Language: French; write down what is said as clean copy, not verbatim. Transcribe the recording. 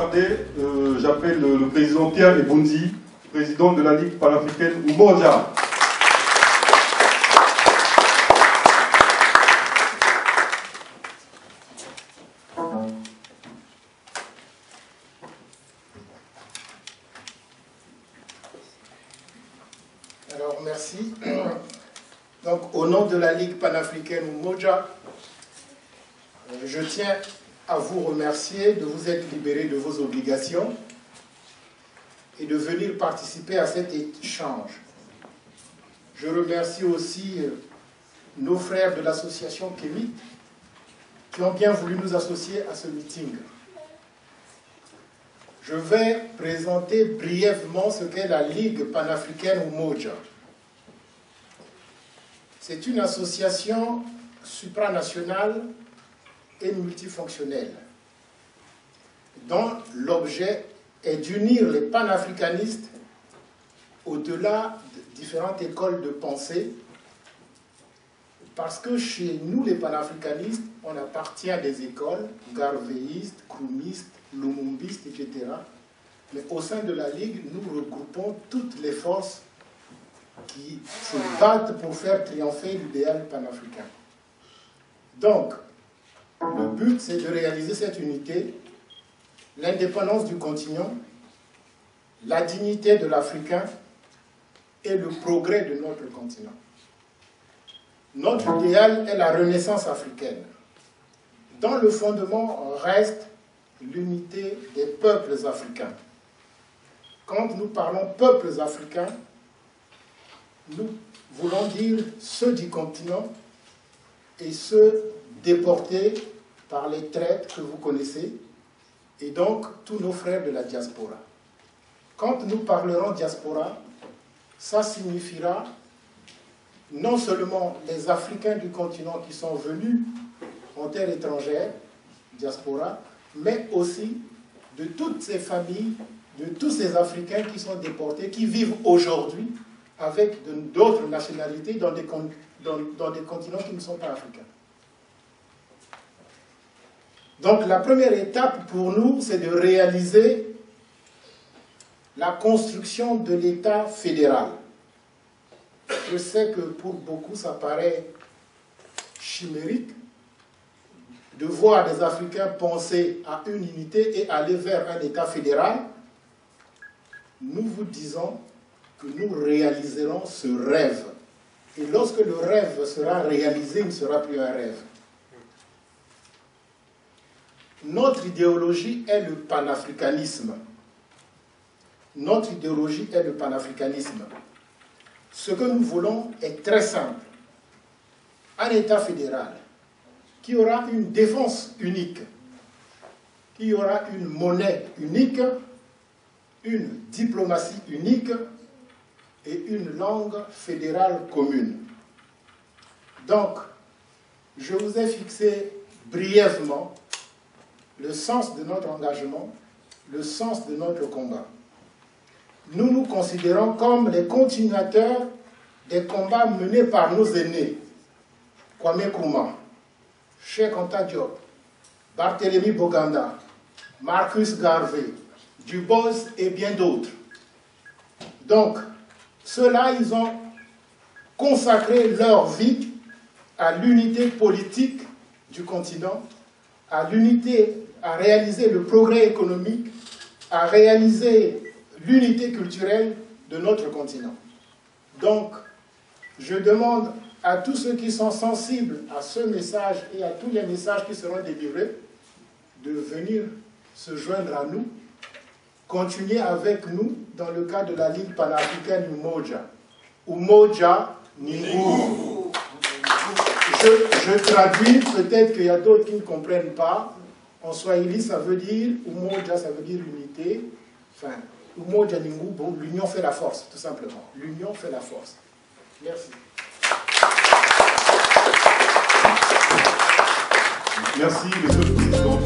tarder, j'appelle le président Pierre Eboundi, président de la Ligue panafricaine Umoja. Alors, merci. Donc, au nom de la Ligue panafricaine Umoja, je tiens à vous remercier de vous être libéré de vos obligations et de venir participer à cet échange. Je remercie aussi nos frères de l'association Kémit qui ont bien voulu nous associer à ce meeting. Je vais présenter brièvement ce qu'est la Ligue panafricaine Umoja. C'est une association supranationale et multifonctionnelle, dont l'objet est d'unir les panafricanistes au-delà de différentes écoles de pensée, parce que chez nous, les panafricanistes, on appartient à des écoles, garvéistes, kroumistes, lumumbistes, etc. Mais au sein de la Ligue, nous regroupons toutes les forces qui se battent pour faire triompher l'idéal panafricain. Donc, le but, c'est de réaliser cette unité, l'indépendance du continent, la dignité de l'Africain et le progrès de notre continent. Notre idéal est la renaissance africaine. Dans le fondement reste l'unité des peuples africains. Quand nous parlons peuples africains, nous voulons dire ceux du continent et ceux déportés par les traites que vous connaissez, et donc tous nos frères de la diaspora. Quand nous parlerons diaspora, ça signifiera non seulement les Africains du continent qui sont venus en terre étrangère, diaspora, mais aussi de toutes ces familles, de tous ces Africains qui sont déportés, qui vivent aujourd'hui avec d'autres nationalités dans des continents qui ne sont pas africains. Donc la première étape pour nous, c'est de réaliser la construction de l'État fédéral. Je sais que pour beaucoup, ça paraît chimérique de voir des Africains penser à une unité et aller vers un État fédéral. Nous vous disons que nous réaliserons ce rêve. Et lorsque le rêve sera réalisé, il ne sera plus un rêve. Notre idéologie est le panafricanisme. Notre idéologie est le panafricanisme. Ce que nous voulons est très simple. Un État fédéral qui aura une défense unique, qui aura une monnaie unique, une diplomatie unique et une langue fédérale commune. Donc, je vous ai fixé brièvement le sens de notre engagement, le sens de notre combat. Nous nous considérons comme les continuateurs des combats menés par nos aînés, Kwame Nkrumah, Cheikh Anta Diop, Barthélemy Boganda, Marcus Garvey, Du Bois et bien d'autres. Donc, ceux-là, ils ont consacré leur vie à l'unité politique du continent, à l'unité, à réaliser le progrès économique, à réaliser l'unité culturelle de notre continent. Donc, je demande à tous ceux qui sont sensibles à ce message et à tous les messages qui seront délivrés de venir se joindre à nous, continuer avec nous dans le cadre de la Ligue panafricaine Umoja. Umoja Ningu. Je traduis, peut-être qu'il y a d'autres qui ne comprennent pas. En swahili, ça veut dire, Umoja, ça veut dire unité. Enfin, Umoja Ningu, bon, l'union fait la force, tout simplement. L'union fait la force. Merci. Merci, Monsieur le Président.